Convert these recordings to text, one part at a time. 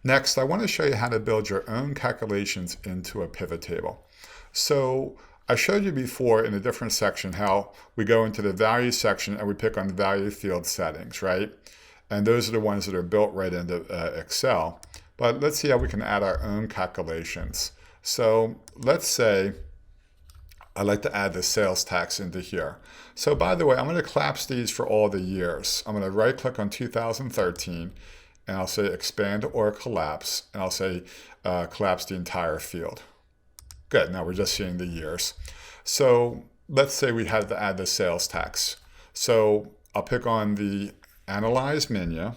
Next, I want to show you how to build your own calculations into a pivot table. So I showed you before in a different section how we go into the value section and we pick on the value field settings, right? And those are the ones that are built right into Excel. But let's see how we can add our own calculations. So let's say I'd like to add the sales tax into here. So by the way, I'm going to collapse these for all the years. I'm going to right click on 2013 and I'll say expand or collapse, and I'll say collapse the entire field. Good, now we're just seeing the years. So let's say we had to add the sales tax. So I'll pick on the Analyze menu, and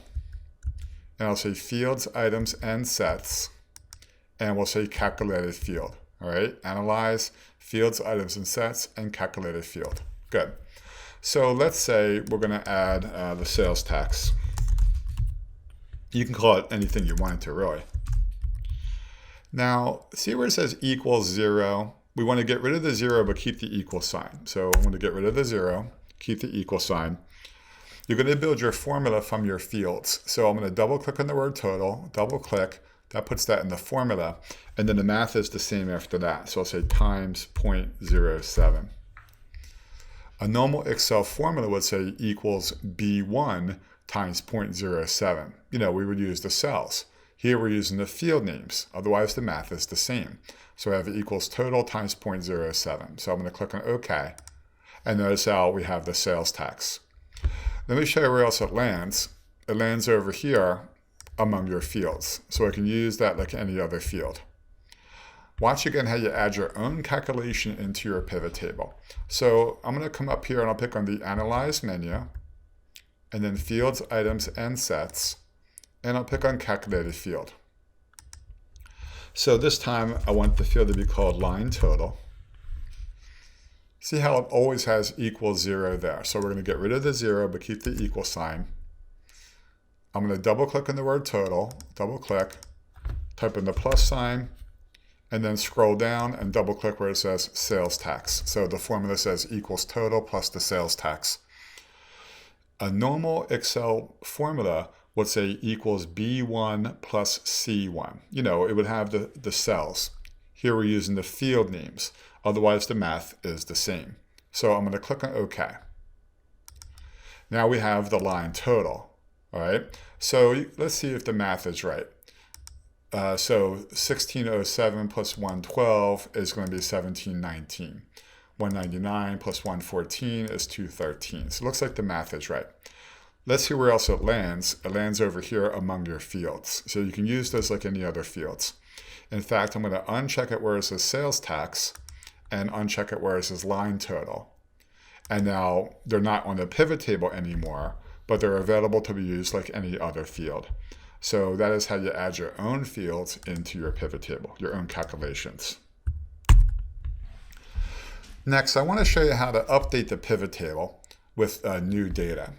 I'll say Fields, Items, and Sets, and we'll say Calculated Field. All right, Analyze, Fields, Items, and Sets, and Calculated Field. Good. So let's say we're going to add the sales tax. You can call it anything you want it to, really. Now, see where it says equals 0? We want to get rid of the 0, but keep the equal sign. So I'm going to get rid of the 0, keep the equal sign. You're going to build your formula from your fields. So I'm going to double click on the word total, double click. That puts that in the formula. And then the math is the same after that. So I'll say times 0.07. A normal Excel formula would say equals B1 times 0.07. You know, we would use the cells. Here we're using the field names. Otherwise, the math is the same. So I have equals total times 0.07. So I'm going to click on OK. And notice how we have the sales tax. Let me show you where else it lands. It lands over here among your fields. So I can use that like any other field. Watch again how you add your own calculation into your pivot table. So I'm going to come up here and I'll pick on the Analyze menu, and then Fields, Items, and Sets, and I'll pick on Calculated Field. So this time I want the field to be called Line Total. See how it always has equals 0 there. So we're going to get rid of the 0 but keep the equal sign. I'm going to double click on the word total, double click, type in the plus sign, and then scroll down and double click where it says sales tax. So the formula says equals total plus the sales tax. A normal Excel formula would say equals B1 plus C1. You know, it would have the cells. Here we're using the field names. Otherwise, the math is the same. So I'm going to click on OK. Now we have the line total. All right. So let's see if the math is right. So 1607 plus 112 is going to be 1719. 199 plus 114 is 213. So it looks like the math is right. Let's see where else it lands. It lands over here among your fields. So you can use this like any other fields. In fact, I'm going to uncheck it where it says sales tax and uncheck it where it says line total. And now they're not on the pivot table anymore, but they're available to be used like any other field. So that is how you add your own fields into your pivot table, your own calculations. Next, I want to show you how to update the pivot table with new data.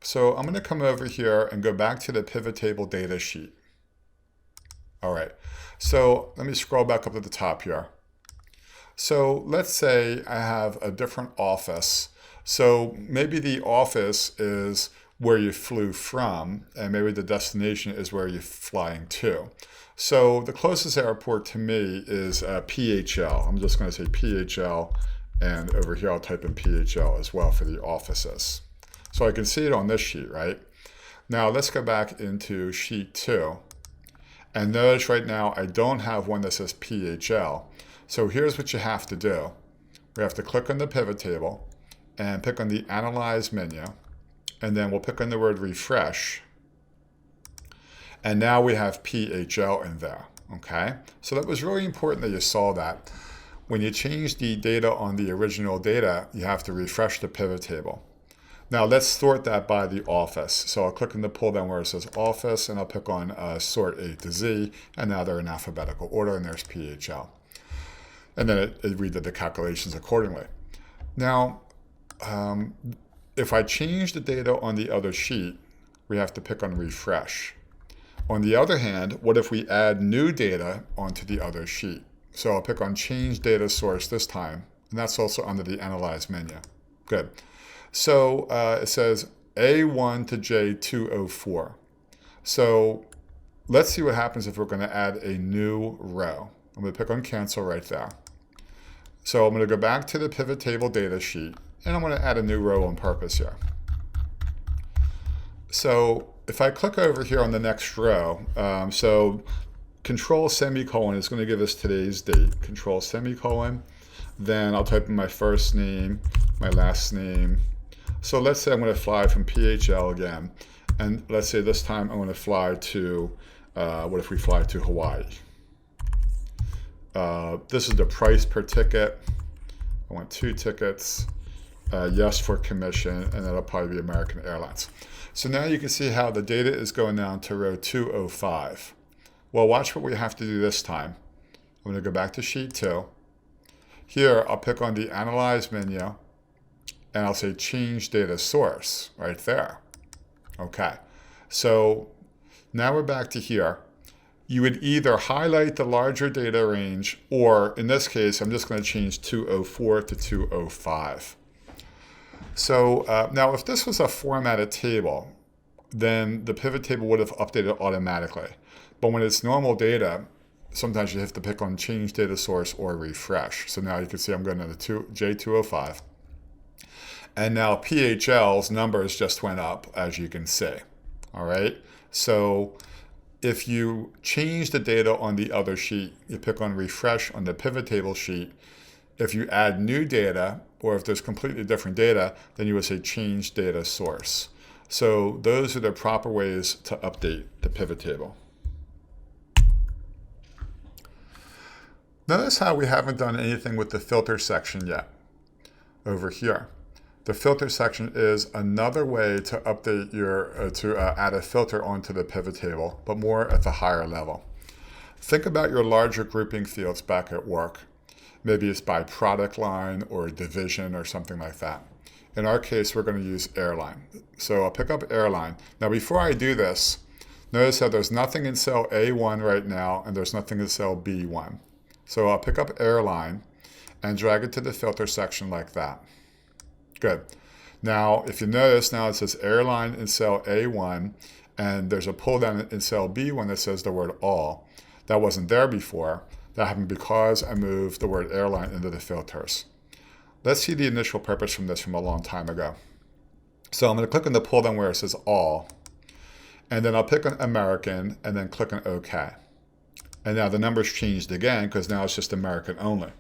So I'm going to come over here and go back to the pivot table data sheet. All right, so let me scroll back up to the top here. So let's say I have a different office. So maybe the office is where you flew from, and maybe the destination is where you're flying to. So the closest airport to me is PHL. I'm just going to say PHL, and over here I'll type in PHL as well for the offices. So I can see it on this sheet, right? Now let's go back into sheet 2. And notice right now I don't have one that says PHL. So here's what you have to do. We have to click on the pivot table and pick on the Analyze menu. And then we'll pick on the word refresh. And now we have PHL in there, okay? So that was really important that you saw that. When you change the data on the original data, you have to refresh the pivot table. Now let's sort that by the office. So I'll click on the pull down where it says office, and I'll pick on sort A to Z, and now they're in alphabetical order, and there's PHL. And then it redid the calculations accordingly. Now, if I change the data on the other sheet, we have to pick on refresh. On the other hand, what if we add new data onto the other sheet? So I'll pick on change data source this time, and that's also under the Analyze menu. Good. So it says A1 to J204. So let's see what happens if we're going to add a new row. I'm going to pick on cancel right there. So I'm going to go back to the pivot table data sheet, and I'm going to add a new row on purpose here. So if I click over here on the next row, so control semicolon is going to give us today's date. Control semicolon. Then I'll type in my first name, my last name. So let's say I'm going to fly from PHL again. And let's say this time I'm going to fly to, what if we fly to Hawaii? This is the price per ticket. I want 2 tickets. Yes for commission, and that'll probably be American Airlines. So now you can see how the data is going down to row 205. Well, watch what we have to do this time. I'm going to go back to sheet 2. Here, I'll pick on the Analyze menu, and I'll say Change Data Source right there. Okay, so now we're back to here. You would either highlight the larger data range, or in this case, I'm just going to change 204 to 205. So now if this was a formatted table, then the pivot table would have updated automatically. But when it's normal data, sometimes you have to pick on Change Data Source or Refresh. So now you can see I'm going to the J205. And now PHL's numbers just went up, as you can see. All right. So if you change the data on the other sheet, you pick on Refresh on the pivot table sheet. If you add new data, or if there's completely different data, then you would say Change Data Source. So those are the proper ways to update the pivot table. Notice how we haven't done anything with the filter section yet over here. The filter section is another way to update your, add a filter onto the pivot table, but more at the higher level. Think about your larger grouping fields back at work. Maybe it's by product line or division or something like that. In our case, we're going to use airline. So I'll pick up airline. Now, before I do this, notice how there's nothing in cell A1 right now, and there's nothing in cell B1. So I'll pick up airline and drag it to the filter section like that. Good. Now, if you notice, now it says airline in cell A1, and there's a pull down in cell B1 that says the word all. That wasn't there before. That happened because I moved the word airline into the filters. Let's see the initial purpose from this from a long time ago. So I'm going to click on the pull down where it says all, and then I'll pick on American and then click on OK. And now the numbers changed again because now it's just American only.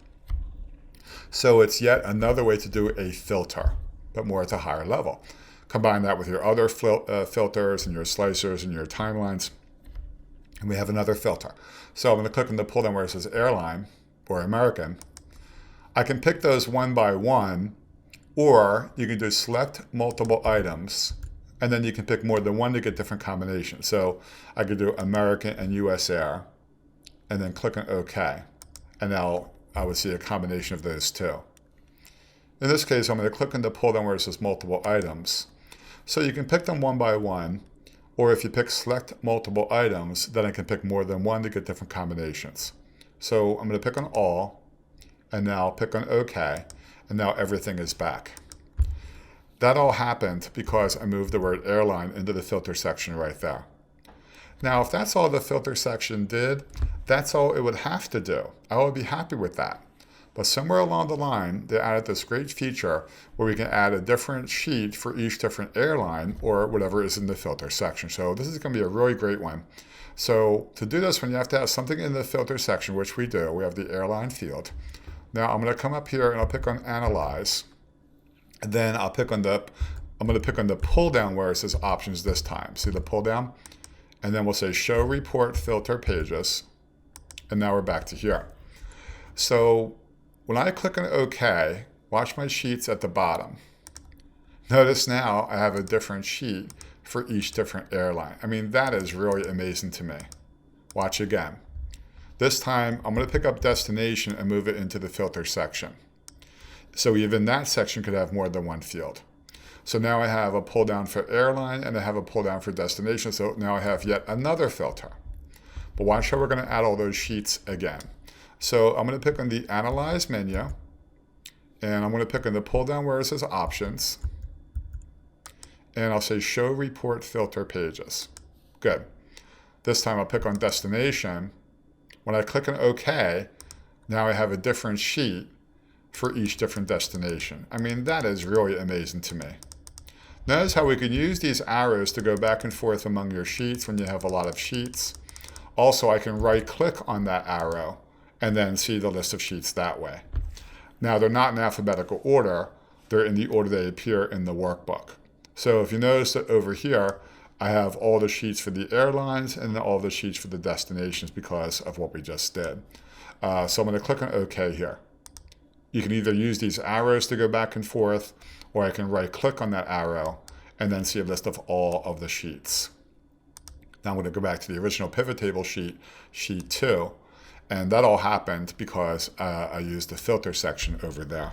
So it's yet another way to do a filter, but more at a higher level. Combine that with your other filters and your slicers and your timelines, and we have another filter. So I'm going to click on the pull down where it says airline or American. I can pick those one by one, or you can do select multiple items, and then you can pick more than one to get different combinations. So I could do American and US Air, and then click on OK. And now I would see a combination of those two. In this case, I'm going to click on the pull down where it says multiple items. So you can pick them one by one, or if you pick select multiple items, then I can pick more than one to get different combinations. So I'm going to pick on all, and now pick on OK, and now everything is back. That all happened because I moved the word airline into the filter section right there. Now, if that's all the filter section did, that's all it would have to do. I would be happy with that. But somewhere along the line, they added this great feature where we can add a different sheet for each different airline or whatever is in the filter section. So this is going to be a really great one. So to do this one, you have to have something in the filter section, which we do. We have the airline field. Now I'm going to come up here and I'll pick on Analyze. And then I'm going to pick on the pull down where it says Options this time. See the pull down? And then we'll say Show Report Filter Pages. And now we're back to here. So when I click on OK, watch my sheets at the bottom. Notice now I have a different sheet for each different airline. I mean, that is really amazing to me. Watch again. This time, I'm going to pick up destination and move it into the filter section. So even that section could have more than one field. So now I have a pull down for airline and I have a pull down for destination. So now I have yet another filter. But watch how we're going to add all those sheets again. So I'm going to pick on the Analyze menu, and I'm going to pick on the pull down where it says Options, and I'll say Show Report Filter Pages. Good. This time I'll pick on destination. When I click on OK, now I have a different sheet for each different destination. I mean, that is really amazing to me. Notice how we can use these arrows to go back and forth among your sheets when you have a lot of sheets. Also, I can right click on that arrow and then see the list of sheets that way. Now, they're not in alphabetical order. They're in the order they appear in the workbook. So if you notice that over here, I have all the sheets for the airlines and all the sheets for the destinations because of what we just did. So I'm going to click on OK here. You can either use these arrows to go back and forth, or I can right click on that arrow and then see a list of all of the sheets. Now I'm going to go back to the original pivot table sheet, sheet 2, and that all happened because I used the filter section over there.